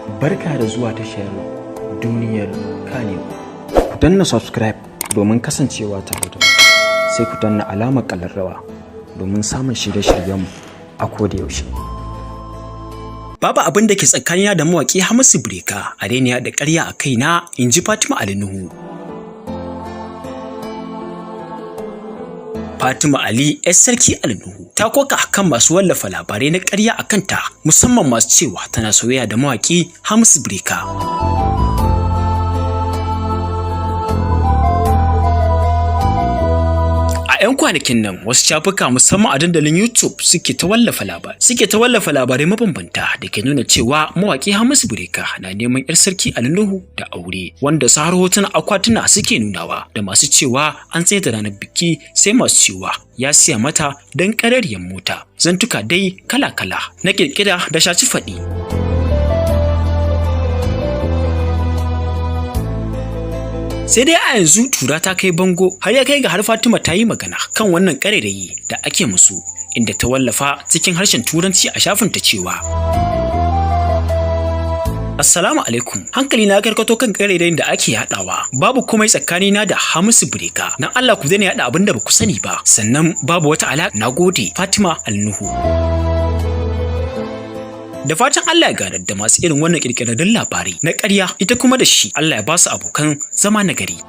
Barka da zuwa tashar Duniyar Kanewa. Ku danna subscribe domin kasancewa tare da mu. Sai ku danna alamar ƙararrawa domin samun shirye-shiryenmu a koda yaushe. Babu abin da ke tsakanina da mawaƙi Hamisu Breaker a daina da ƙarya a kaina, in ji Fatima Ali Nuhu. Fatima Ali ‘yar Sarki Ali Nuhu ta koka akan masu wallafa labarai na ƙarya a kanta, musamman masu cewa tana soyayya da mawaƙi Hamisu Breaker. A 'yan kwanakin nan wasu shafuka musamman a dandalin YouTube suke ta wallafa labarai mabambanta da ke nuna cewa mawaƙi Hamisu Breaker na neman 'yar Sarki Ali Nuhu da aure, wanda su har hotunan akwatuna suke nunawa, da masu cewa an tsaye da ranar biki, sai masu cewa ya siya mata don ƙararriyar mota. Zantuka dai kala-kala na ƙirƙira da shaci faɗi. Sai dai a yanzu tura ta kai bango, har ya kai ga har Fatima ta yi magana kan wannan ƙarairayi da ake musu, inda ta wallafa cikin harshen Turanci a shafinta cewa: Assalamu alaikum, hankali na karkato kan ƙarairayin da ake yaɗawa. Babu komai tsakanina da Hamisu Breaker. Dan Allah ku daina yaɗa abin da ba ku sani ba. Sannan babu wata alaƙa. Nagode, Fatima Ali Nuhu. Da fatan Allah ya gadar da masu irin wannan ƙirƙirarrun labarai na ƙarya, ita kuma da shi Allah ya ba su abokan zama nagari.